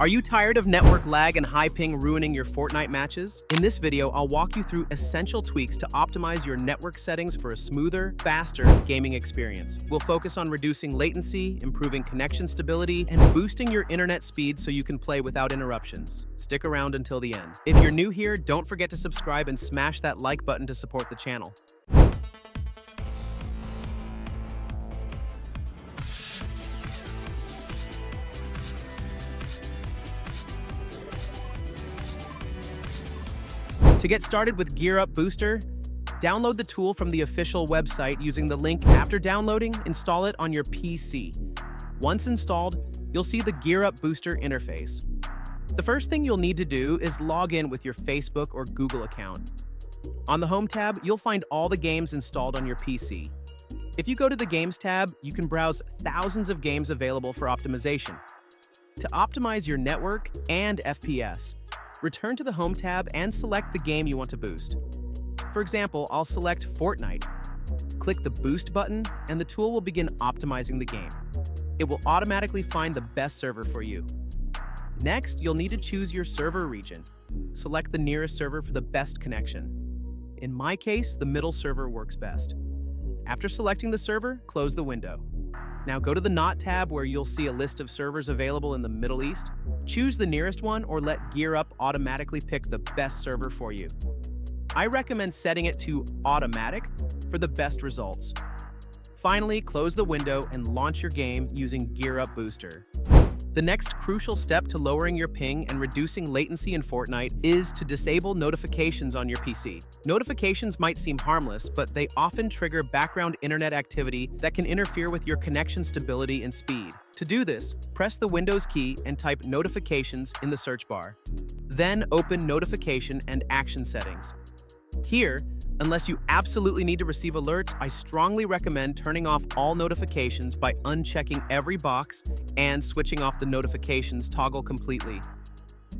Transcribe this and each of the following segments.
Are you tired of network lag and high ping ruining your Fortnite matches? In this video, I'll walk you through essential tweaks to optimize your network settings for a smoother, faster gaming experience. We'll focus on reducing latency, improving connection stability, and boosting your internet speed so you can play without interruptions. Stick around until the end. If you're new here, don't forget to subscribe and smash that like button to support the channel. To get started with GearUp Booster, download the tool from the official website using the link after downloading. Install it on your PC. Once installed, you'll see the GearUp Booster interface. The first thing you'll need to do is log in with your Facebook or Google account. On the Home tab, you'll find all the games installed on your PC. If you go to the Games tab, you can browse thousands of games available for optimization. To optimize your network and FPS, return to the Home tab and select the game you want to boost. For example, I'll select Fortnite. Click the Boost button, and the tool will begin optimizing the game. It will automatically find the best server for you. Next, you'll need to choose your server region. Select the nearest server for the best connection. In my case, the middle server works best. After selecting the server, close the window. Now go to the Not tab where you'll see a list of servers available in the Middle East. Choose the nearest one or let GearUp automatically pick the best server for you. I recommend setting it to Automatic for the best results. Finally, close the window and launch your game using GearUp Booster. The next crucial step to lowering your ping and reducing latency in Fortnite is to disable notifications on your PC. Notifications might seem harmless, but they often trigger background internet activity that can interfere with your connection stability and speed. To do this, press the Windows key and type Notifications in the search bar. Then open Notification and Action Settings. Here, unless you absolutely need to receive alerts, I strongly recommend turning off all notifications by unchecking every box and switching off the notifications toggle completely.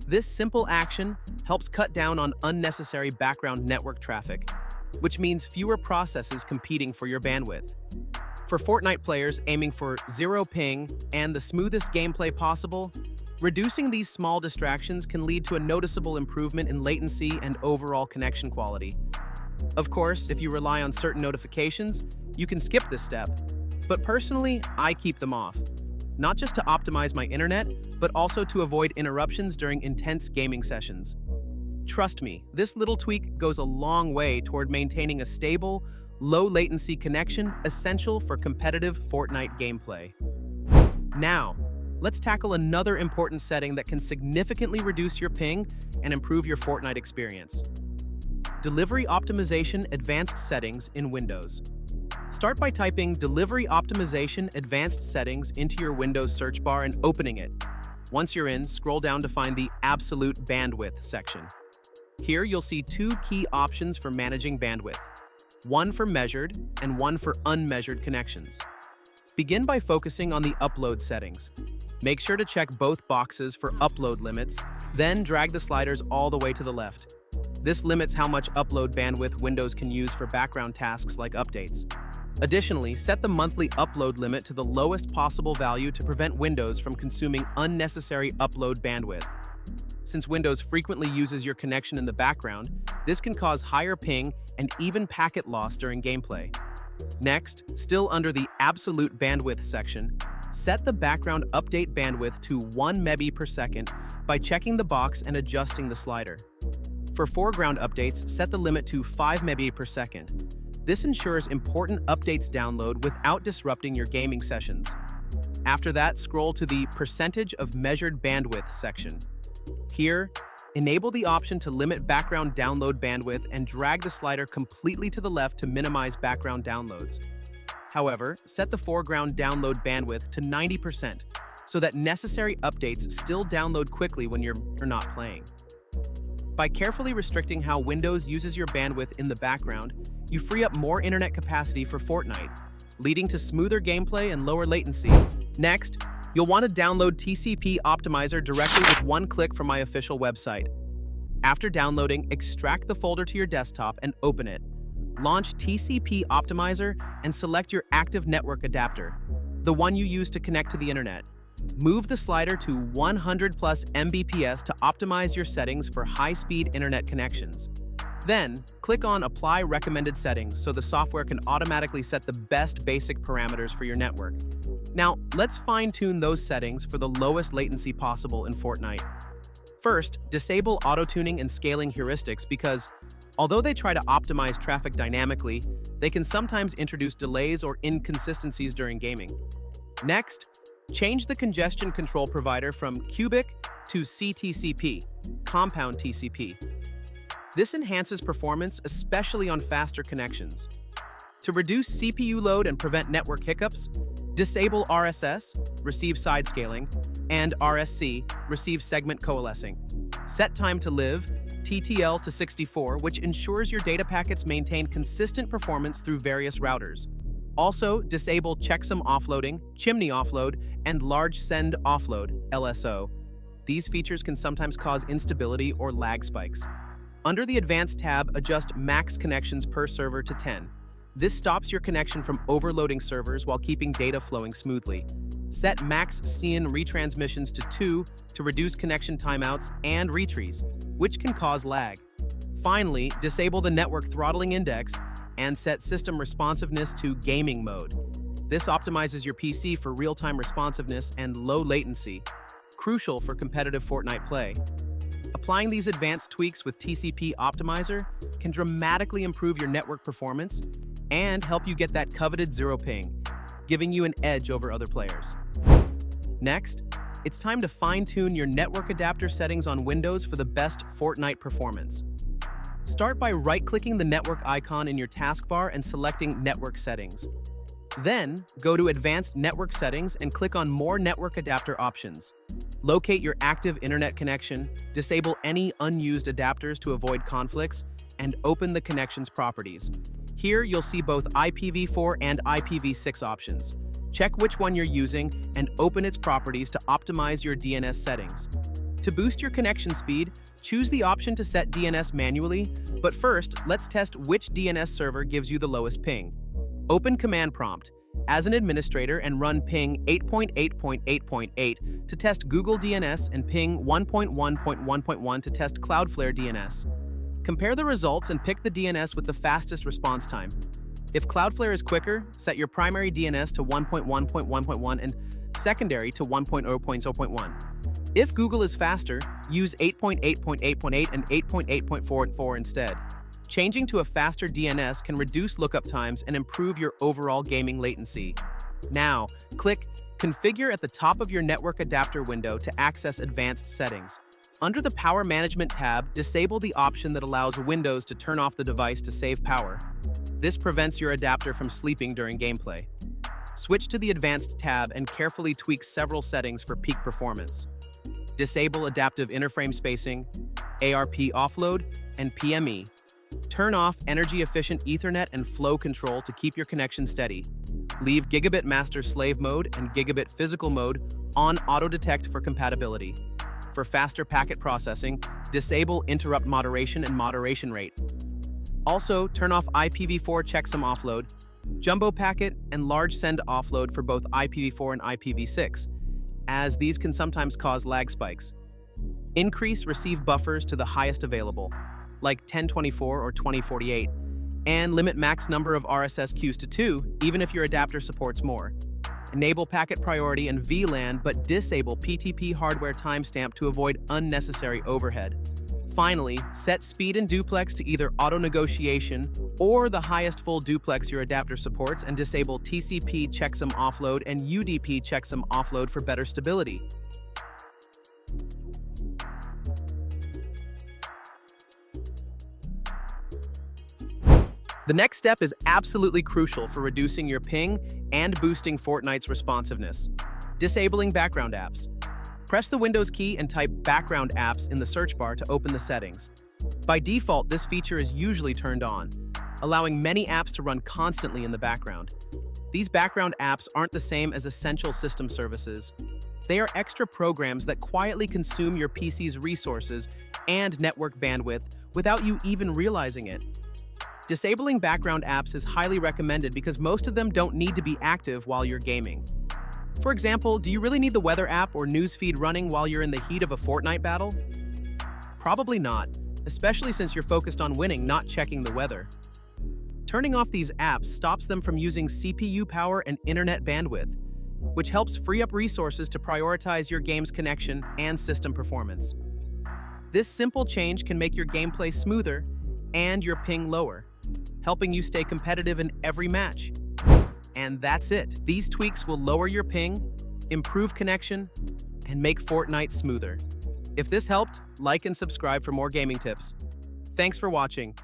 This simple action helps cut down on unnecessary background network traffic, which means fewer processes competing for your bandwidth. For Fortnite players aiming for zero ping and the smoothest gameplay possible, reducing these small distractions can lead to a noticeable improvement in latency and overall connection quality. Of course, if you rely on certain notifications, you can skip this step, but personally, I keep them off. Not just to optimize my internet, but also to avoid interruptions during intense gaming sessions. Trust me, this little tweak goes a long way toward maintaining a stable, low-latency connection essential for competitive Fortnite gameplay. Now, let's tackle another important setting that can significantly reduce your ping and improve your Fortnite experience. Delivery Optimization Advanced Settings in Windows. Start by typing Delivery Optimization Advanced Settings into your Windows search bar and opening it. Once you're in, scroll down to find the Absolute Bandwidth section. Here you'll see two key options for managing bandwidth, one for measured and one for unmeasured connections. Begin by focusing on the upload settings. Make sure to check both boxes for upload limits, then drag the sliders all the way to the left. This limits how much upload bandwidth Windows can use for background tasks like updates. Additionally, set the monthly upload limit to the lowest possible value to prevent Windows from consuming unnecessary upload bandwidth. Since Windows frequently uses your connection in the background, this can cause higher ping and even packet loss during gameplay. Next, still under the Absolute Bandwidth section, set the background update bandwidth to 1 MB per second by checking the box and adjusting the slider. For foreground updates, set the limit to 5 MB per second. This ensures important updates download without disrupting your gaming sessions. After that, scroll to the Percentage of Measured Bandwidth section. Here, enable the option to limit background download bandwidth and drag the slider completely to the left to minimize background downloads. However, set the foreground download bandwidth to 90% so that necessary updates still download quickly when you're not playing. By carefully restricting how Windows uses your bandwidth in the background, you free up more internet capacity for Fortnite, leading to smoother gameplay and lower latency. Next, you'll want to download TCP Optimizer directly with one click from my official website. After downloading, extract the folder to your desktop and open it. Launch TCP Optimizer and select your active network adapter, the one you use to connect to the internet. Move the slider to 100 plus Mbps to optimize your settings for high-speed internet connections. Then, click on Apply Recommended Settings so the software can automatically set the best basic parameters for your network. Now, let's fine-tune those settings for the lowest latency possible in Fortnite. First, disable auto-tuning and scaling heuristics because, although they try to optimize traffic dynamically, they can sometimes introduce delays or inconsistencies during gaming. Next, change the congestion control provider from cubic to CTCP, compound TCP. This enhances performance, especially on faster connections. To reduce CPU load and prevent network hiccups, disable RSS, receive side scaling, and RSC, receive segment coalescing. Set time to live, TTL to 64, which ensures your data packets maintain consistent performance through various routers. Also, disable checksum offloading, chimney offload, and large send offload, LSO. These features can sometimes cause instability or lag spikes. Under the Advanced tab, adjust max connections per server to 10. This stops your connection from overloading servers while keeping data flowing smoothly. Set max CN retransmissions to 2 to reduce connection timeouts and retries, which can cause lag. Finally, disable the network throttling index and set system responsiveness to gaming mode. This optimizes your PC for real-time responsiveness and low latency, crucial for competitive Fortnite play. Applying these advanced tweaks with TCP Optimizer can dramatically improve your network performance and help you get that coveted zero ping, giving you an edge over other players. Next, it's time to fine-tune your network adapter settings on Windows for the best Fortnite performance. Start by right-clicking the network icon in your taskbar and selecting Network Settings. Then, go to Advanced Network Settings and click on More Network Adapter Options. Locate your active internet connection, disable any unused adapters to avoid conflicts, and open the connection's properties. Here, you'll see both IPv4 and IPv6 options. Check which one you're using and open its properties to optimize your DNS settings. To boost your connection speed, choose the option to set DNS manually, but first, let's test which DNS server gives you the lowest ping. Open Command Prompt as an administrator and run ping 8.8.8.8 to test Google DNS and ping 1.1.1.1 to test Cloudflare DNS. Compare the results and pick the DNS with the fastest response time. If Cloudflare is quicker, set your primary DNS to 1.1.1.1 and secondary to 1.0.0.1. If Google is faster, use 8.8.8.8 and 8.8.4 instead. Changing to a faster DNS can reduce lookup times and improve your overall gaming latency. Now, click Configure at the top of your network adapter window to access advanced settings. Under the Power Management tab, disable the option that allows Windows to turn off the device to save power. This prevents your adapter from sleeping during gameplay. Switch to the Advanced tab and carefully tweak several settings for peak performance. Disable adaptive interframe spacing, ARP offload, and PME. Turn off energy-efficient Ethernet and flow control to keep your connection steady. Leave Gigabit Master Slave Mode and Gigabit Physical Mode on auto-detect for compatibility. For faster packet processing, disable interrupt moderation and moderation rate. Also, turn off IPv4 checksum offload, jumbo packet, and large send offload for both IPv4 and IPv6, as these can sometimes cause lag spikes. Increase receive buffers to the highest available, like 1024 or 2048, and limit max number of RSS queues to 2, even if your adapter supports more. Enable packet priority and VLAN, but disable PTP hardware timestamp to avoid unnecessary overhead. Finally, set speed and duplex to either auto-negotiation or the highest full duplex your adapter supports, and disable TCP checksum offload and UDP checksum offload for better stability. The next step is absolutely crucial for reducing your ping and boosting Fortnite's responsiveness. Disabling background apps. Press the Windows key and type background apps in the search bar to open the settings. By default, this feature is usually turned on, allowing many apps to run constantly in the background. These background apps aren't the same as essential system services. They are extra programs that quietly consume your PC's resources and network bandwidth without you even realizing it. Disabling background apps is highly recommended because most of them don't need to be active while you're gaming. For example, do you really need the weather app or news feed running while you're in the heat of a Fortnite battle? Probably not, especially since you're focused on winning, not checking the weather. Turning off these apps stops them from using CPU power and internet bandwidth, which helps free up resources to prioritize your game's connection and system performance. This simple change can make your gameplay smoother and your ping lower, helping you stay competitive in every match. And that's it. These tweaks will lower your ping, improve connection, and make Fortnite smoother. If this helped, like and subscribe for more gaming tips. Thanks for watching.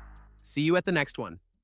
See you at the next one.